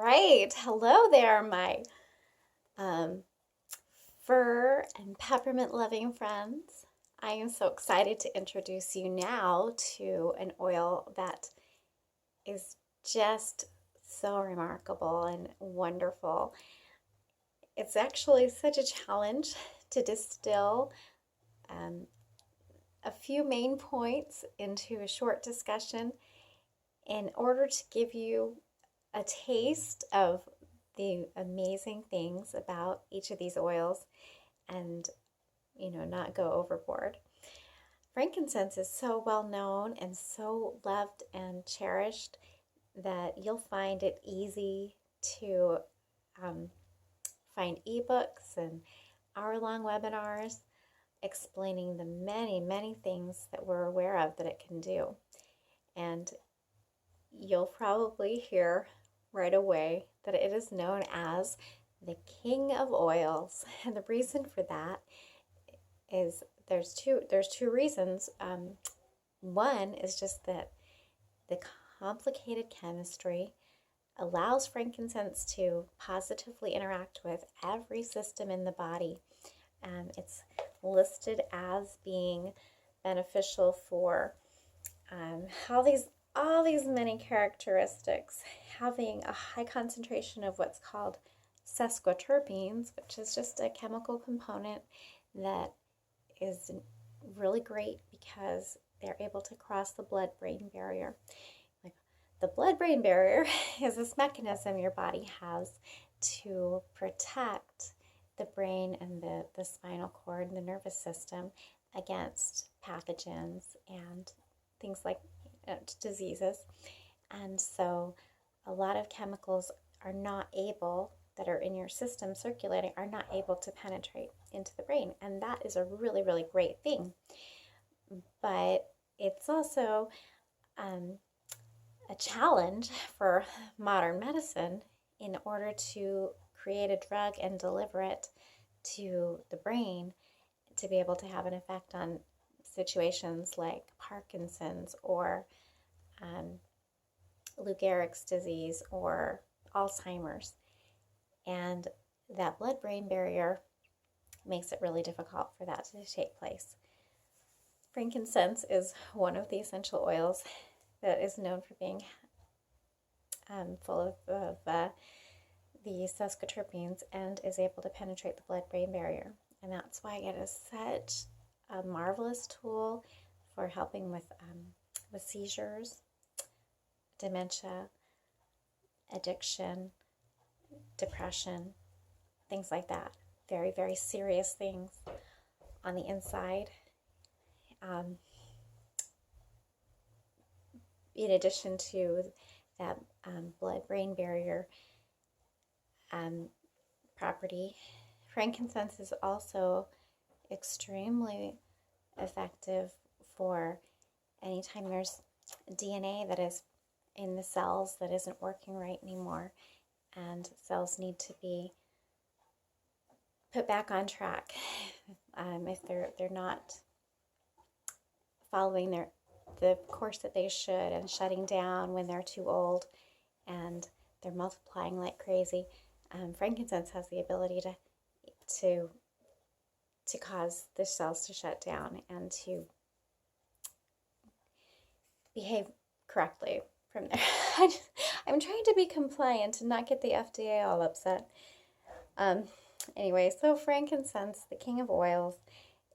right. Hello there, my um, fir and peppermint loving friends. I am so excited to introduce you now to an oil that is just so remarkable and wonderful. It's actually such a challenge to distill um, a few main points into a short discussion in order to give you a taste of the amazing things about each of these oils and, not go overboard. Frankincense is so well known and so loved and cherished that you'll find it easy to um, find ebooks and hour-long webinars explaining the many, many things that we're aware of that it can do. And you'll probably hear right away that it is known as the king of oils. And the reason for that is there's two reasons. One is just that the complicated chemistry allows frankincense to positively interact with every system in the body. It's listed as being beneficial for all these many characteristics, having a high concentration of what's called sesquiterpenes, which is just a chemical component that is really great because they're able to cross the blood-brain barrier. Like, the blood-brain barrier is this mechanism your body has to protect the brain and the spinal cord and the nervous system against pathogens and things like diseases. And so a lot of chemicals are not able, that are in your system circulating, are not able to penetrate into the brain. And that is a really, really great thing. But it's also a challenge for modern medicine in order to create a drug and deliver it to the brain to be able to have an effect on situations like Parkinson's or Lou Gehrig's disease or Alzheimer's. And that blood-brain barrier makes it really difficult for that to take place. Frankincense is one of the essential oils that is known for being full of the sesquiterpenes and is able to penetrate the blood-brain barrier. And that's why it is such a marvelous tool for helping with seizures, dementia, addiction, depression, things like that. Very, very serious things on the inside. In addition to that blood-brain barrier property, frankincense is also extremely effective for anytime there's DNA that is in the cells that isn't working right anymore, and cells need to be put back on track if they're not following the course that they should and shutting down when they're too old and they're multiplying like crazy. Frankincense has the ability to cause the cells to shut down and to behave correctly from there. I'm trying to be compliant and not get the FDA all upset. Anyway, so frankincense, the king of oils,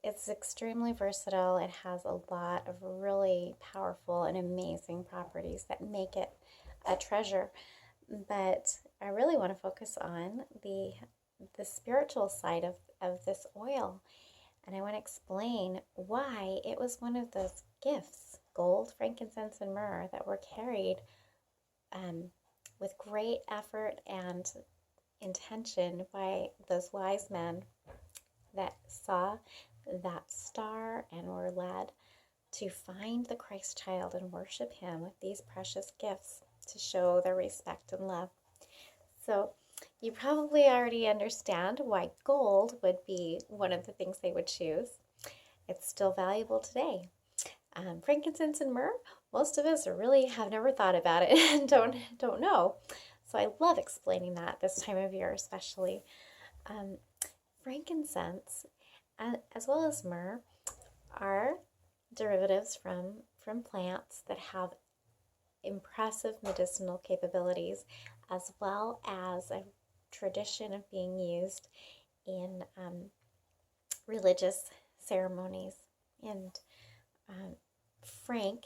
it's extremely versatile. It has a lot of really powerful and amazing properties that make it a treasure. But I really want to focus on the spiritual side of this oil. And I want to explain why it was one of those gifts, gold, frankincense, and myrrh, that were carried with great effort and intention by those wise men that saw that star and were led to find the Christ child and worship him with these precious gifts to show their respect and love. So you probably already understand why gold would be one of the things they would choose. It's still valuable today. Frankincense and myrrh, most of us really have never thought about it and don't know. So I love explaining that this time of year, especially. Um, Frankincense, as well as myrrh, are derivatives from plants that have impressive medicinal capabilities, as well as a tradition of being used in religious ceremonies. And um, frank,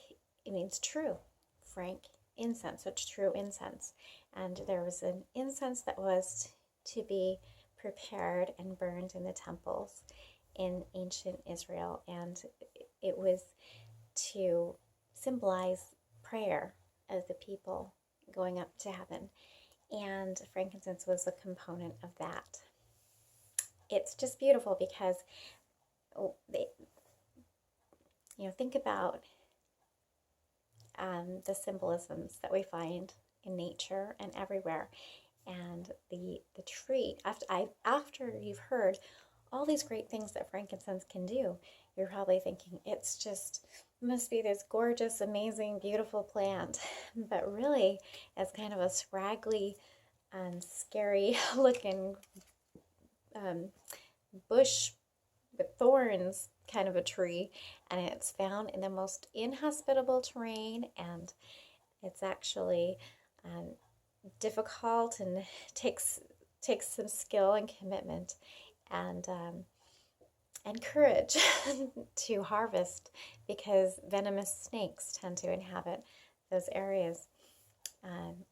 it means true. Frank incense, so it's true incense. And there was an incense that was to be prepared and burned in the temples in ancient Israel, and it was to symbolize prayer of the people going up to heaven. And frankincense was a component of that. It's just beautiful because think about the symbolisms that we find in nature and everywhere. And the tree, after you've heard all these great things that frankincense can do, you're probably thinking must be this gorgeous, amazing, beautiful plant. But really, it's kind of a scraggly, scary looking bush with thorns kind of a tree, and it's found in the most inhospitable terrain, and it's actually difficult and takes some skill and commitment and courage to harvest, because venomous snakes tend to inhabit those areas.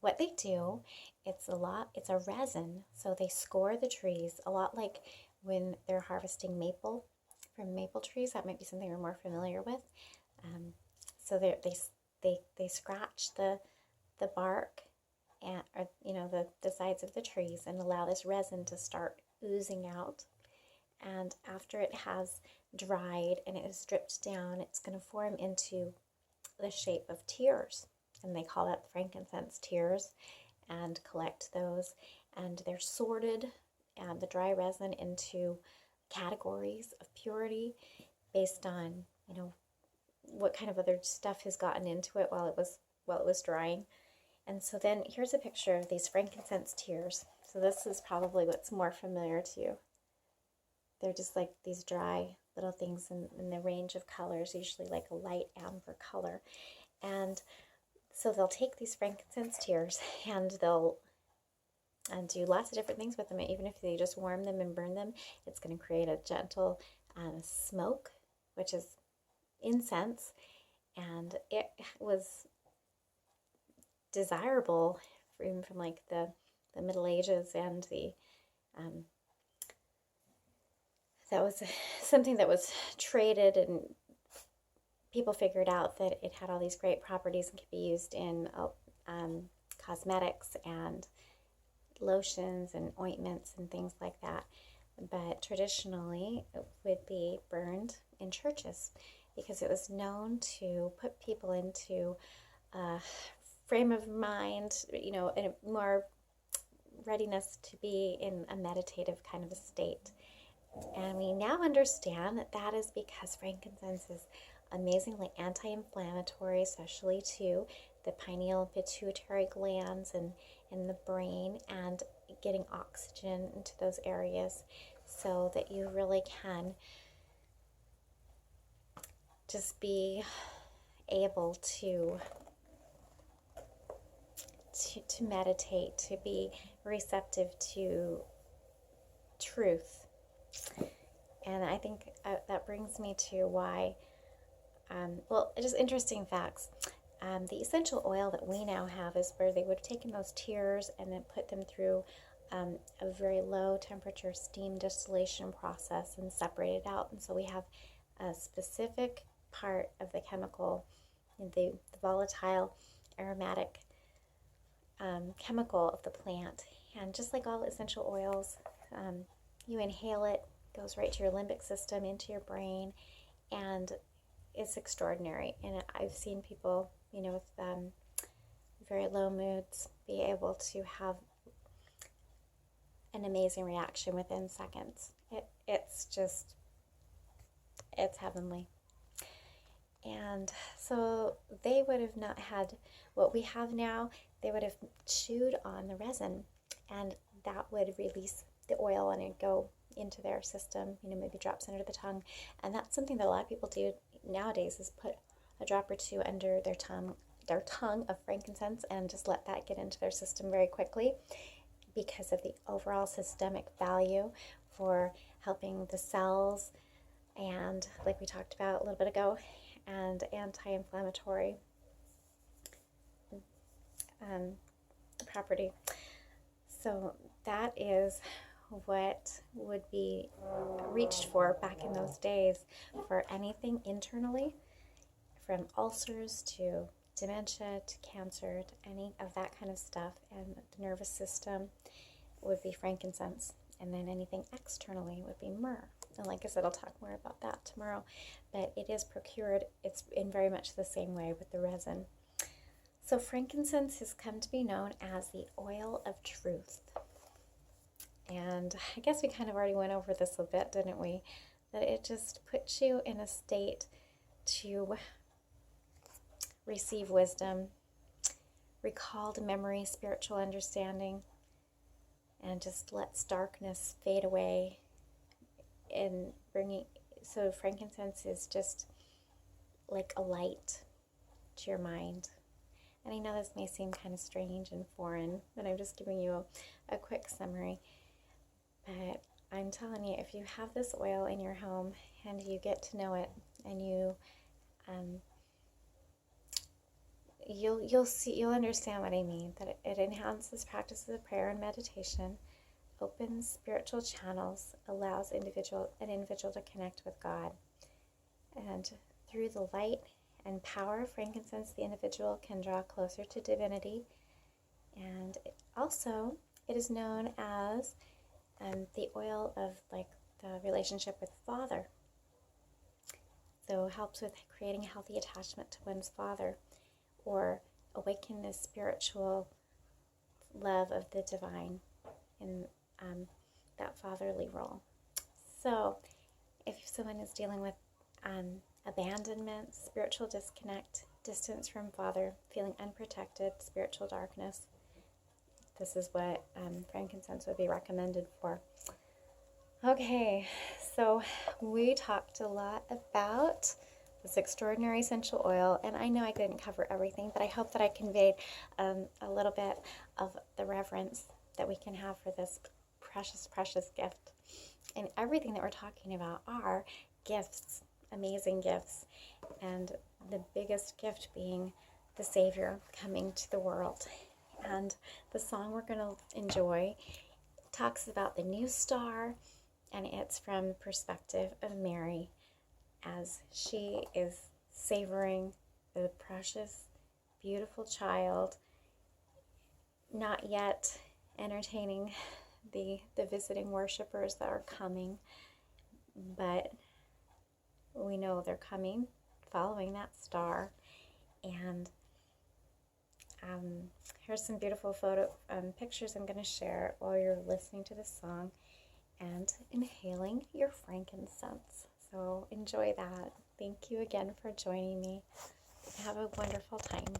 What they do, it's a resin, so they score the trees a lot like when they're harvesting maple from maple trees. That might be something you're more familiar with. So they scratch the bark and the sides of the trees and allow this resin to start oozing out. And after it has dried and it is dripped down, it's going to form into the shape of tears. And they call that frankincense tears, and collect those. And they're sorted, the dry resin, into categories of purity based on, what kind of other stuff has gotten into it while it was drying. And so then here's a picture of these frankincense tears. So this is probably what's more familiar to you. They're just like these dry little things in the range of colors, usually like a light amber color. And so they'll take these frankincense tears and they'll do lots of different things with them. Even if they just warm them and burn them, it's going to create a gentle smoke, which is incense. And it was desirable even from like the Middle Ages, and that was something that was traded, and people figured out that it had all these great properties and could be used in cosmetics and lotions and ointments and things like that. But traditionally, it would be burned in churches because it was known to put people into a frame of mind, in a more readiness to be in a meditative kind of a state. And we now understand that is because frankincense is amazingly anti-inflammatory, especially to the pineal and pituitary glands and in the brain, and getting oxygen into those areas so that you really can just be able to meditate, to be receptive to truth. And I think that brings me to why, just interesting facts. The essential oil that we now have is where they would have taken those tears and then put them through a very low temperature steam distillation process and separate it out. And so we have a specific part of the chemical, the volatile aromatic chemical of the plant. And just like all essential oils, you inhale it, goes right to your limbic system, into your brain, and it's extraordinary. And I've seen people, with very low moods be able to have an amazing reaction within seconds. It's heavenly. And so they would have not had what we have now. they would have chewed on the resin, and that would release the oil and it'd go into their system, maybe drops under the tongue. And that's something that a lot of people do nowadays, is put a drop or two under their tongue of frankincense and just let that get into their system very quickly, because of the overall systemic value for helping the cells and, like we talked about a little bit ago, and anti-inflammatory property. So that is what would be reached for back in those days for anything internally, from ulcers to dementia to cancer to any of that kind of stuff, and the nervous system would be frankincense, and then anything externally would be myrrh. And like I said, I'll talk more about that tomorrow, but it is procured, it's in very much the same way with the resin. So frankincense has come to be known as the oil of truth. And I guess we kind of already went over this a bit, didn't we? That it just puts you in a state to receive wisdom, recalled memory, spiritual understanding, and just lets darkness fade away. And so frankincense is just like a light to your mind. And I know this may seem kind of strange and foreign, but I'm just giving you a quick summary. But I'm telling you, if you have this oil in your home and you get to know it, and you'll understand what I mean. That it enhances practices of prayer and meditation, opens spiritual channels, allows an individual to connect with God, and through the light and power of frankincense, the individual can draw closer to divinity. And also, it is known as the oil of like the relationship with Father. So it helps with creating a healthy attachment to one's Father, or awaken the spiritual love of the divine in that fatherly role. So if someone is dealing with abandonment, spiritual disconnect, distance from Father, feeling unprotected, spiritual darkness, this is what frankincense would be recommended for. Okay, so we talked a lot about this extraordinary essential oil, and I know I didn't cover everything, but I hope that I conveyed a little bit of the reverence that we can have for this precious, precious gift. And everything that we're talking about are gifts, amazing gifts, and the biggest gift being the Savior coming to the world. And the song we're going to enjoy talks about the new star, and it's from perspective of Mary as she is savoring the precious, beautiful child, not yet entertaining the visiting worshipers that are coming, but we know they're coming, following that star. And here's some beautiful pictures I'm going to share while you're listening to this song and inhaling your frankincense. So enjoy that. Thank you again for joining me. Have a wonderful time.